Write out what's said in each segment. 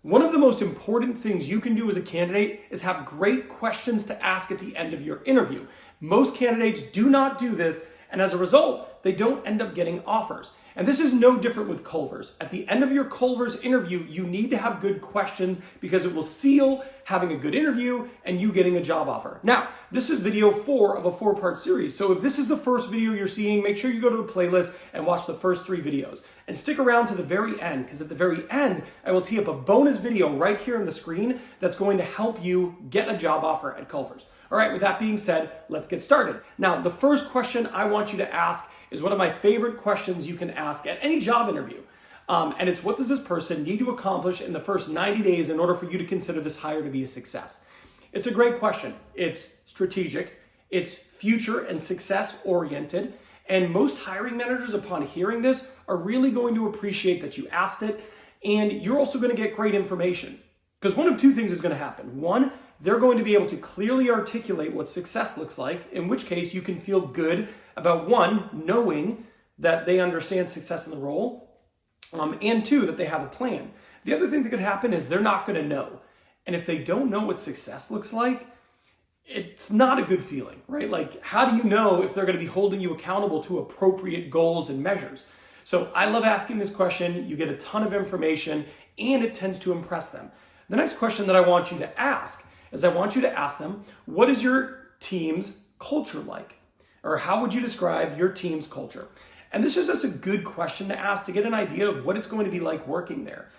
One of the most important things you can do as a candidate is have great questions to ask at the end of your interview. Most candidates do not do this, and as a result, they don't end up getting offers. And this is no different with Culvers. At the end of your Culvers interview, you need to have good questions because it will seal having a good interview and you getting a job offer. Now, this is video 4 of a 4-part series. So if this is the first video you're seeing, make sure you go to the playlist and watch the first 3 videos. And stick around to the very end, because at the very end, I will tee up a bonus video right here on the screen that's going to help you get a job offer at Culvers. All right, with that being said, let's get started. Now, the first question I want you to ask is one of my favorite questions you can ask at any job interview. And it's, what does this person need to accomplish in the first 90 days in order for you to consider this hire to be a success? It's a great question. It's strategic, it's future and success oriented, and most hiring managers, upon hearing this, are really going to appreciate that you asked it, and you're also going to get great information. Because one of 2 things is going to happen. One, they're going to be able to clearly articulate what success looks like, in which case you can feel good about, 1, knowing that they understand success in the role, and 2, that they have a plan. The other thing that could happen is they're not going to know. And if they don't know what success looks like, it's not a good feeling, right? Like, how do you know if they're going to be holding you accountable to appropriate goals and measures? So I love asking this question. You get a ton of information, and it tends to impress them. The next question that I want you to ask is, I want you to ask them, what is your team's culture like? Or how would you describe your team's culture? And this is just a good question to ask to get an idea of what it's going to be like working there.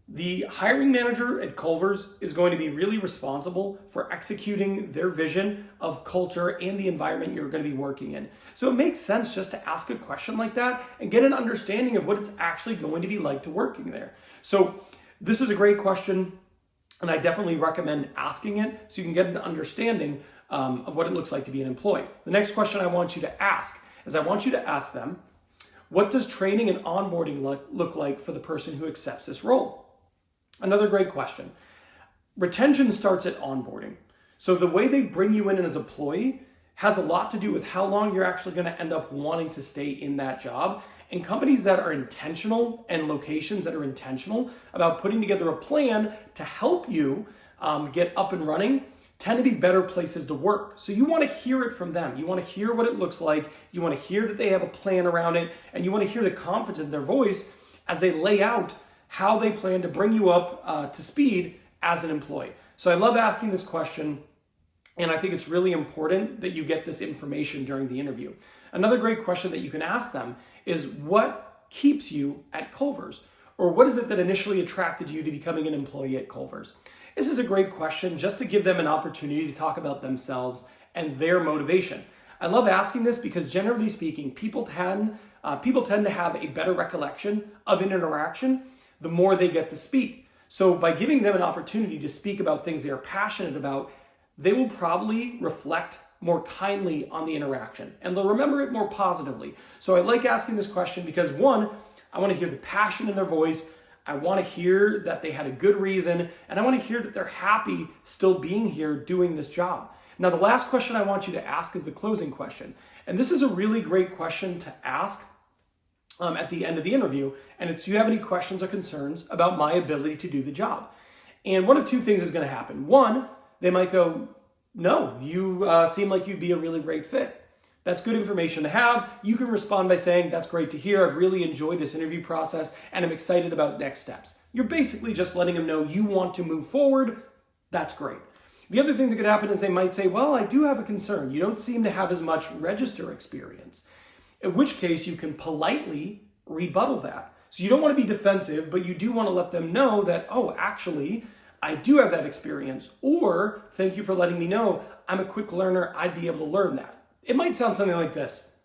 The hiring manager at Culvers is going to be really responsible for executing their vision of culture and the environment you're going to be working in. So it makes sense just to ask a question like that and get an understanding of what it's actually going to be like to working there. So this is a great question, and I definitely recommend asking it so you can get an understanding of what it looks like to be an employee. The next question I want you to ask is, I want you to ask them, what does training and onboarding look like for the person who accepts this role? Another great question. Retention starts at onboarding. So the way they bring you in as an employee has a lot to do with how long you're actually going to end up wanting to stay in that job. And companies that are intentional and locations that are intentional about putting together a plan to help you get up and running tend to be better places to work. So you want to hear it from them. You want to hear what it looks like. You want to hear that they have a plan around it. And you want to hear the confidence in their voice as they lay out how they plan to bring you up to speed as an employee. So I love asking this question, and I think it's really important that you get this information during the interview. Another great question that you can ask them is, what keeps you at Culvers? Or what is it that initially attracted you to becoming an employee at Culvers? This is a great question just to give them an opportunity to talk about themselves and their motivation. I love asking this because, generally speaking, people tend to have a better recollection of an interaction the more they get to speak. So by giving them an opportunity to speak about things they are passionate about, they will probably reflect more kindly on the interaction and they'll remember it more positively. So I like asking this question because, 1, I want to hear the passion in their voice. I want to hear that they had a good reason, and I want to hear that they're happy still being here doing this job. Now, the last question I want you to ask is the closing question. And this is a really great question to ask at the end of the interview. And it's, do you have any questions or concerns about my ability to do the job? And one of 2 things is going to happen. 1, they might go, no, you seem like you'd be a really great fit. That's good information to have. You can respond by saying, that's great to hear. I've really enjoyed this interview process and I'm excited about next steps. You're basically just letting them know you want to move forward. That's great. The other thing that could happen is they might say, well, I do have a concern. You don't seem to have as much register experience. In which case you can politely rebuttal that. So you don't want to be defensive, but you do want to let them know that, oh, actually, I do have that experience. Or, thank you for letting me know, I'm a quick learner. I'd be able to learn that. It might sound something like this.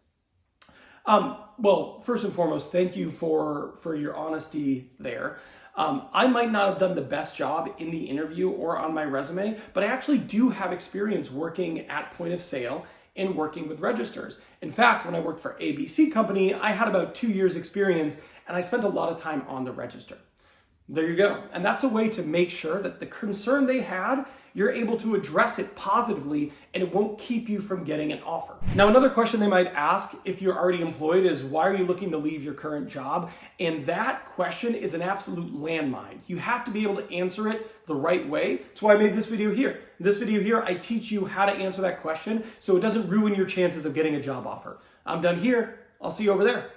Well, first and foremost, thank you for your honesty there. I might not have done the best job in the interview or on my resume, but I actually do have experience working at point of sale and working with registers. In fact, when I worked for ABC Company, I had about 2 years experience and I spent a lot of time on the register. There you go. And that's a way to make sure that the concern they had, you're able to address it positively and it won't keep you from getting an offer. Now, another question they might ask if you're already employed is, why are you looking to leave your current job? And that question is an absolute landmine. You have to be able to answer it the right way. That's why I made this video here. In this video here, I teach you how to answer that question so it doesn't ruin your chances of getting a job offer. I'm done here. I'll see you over there.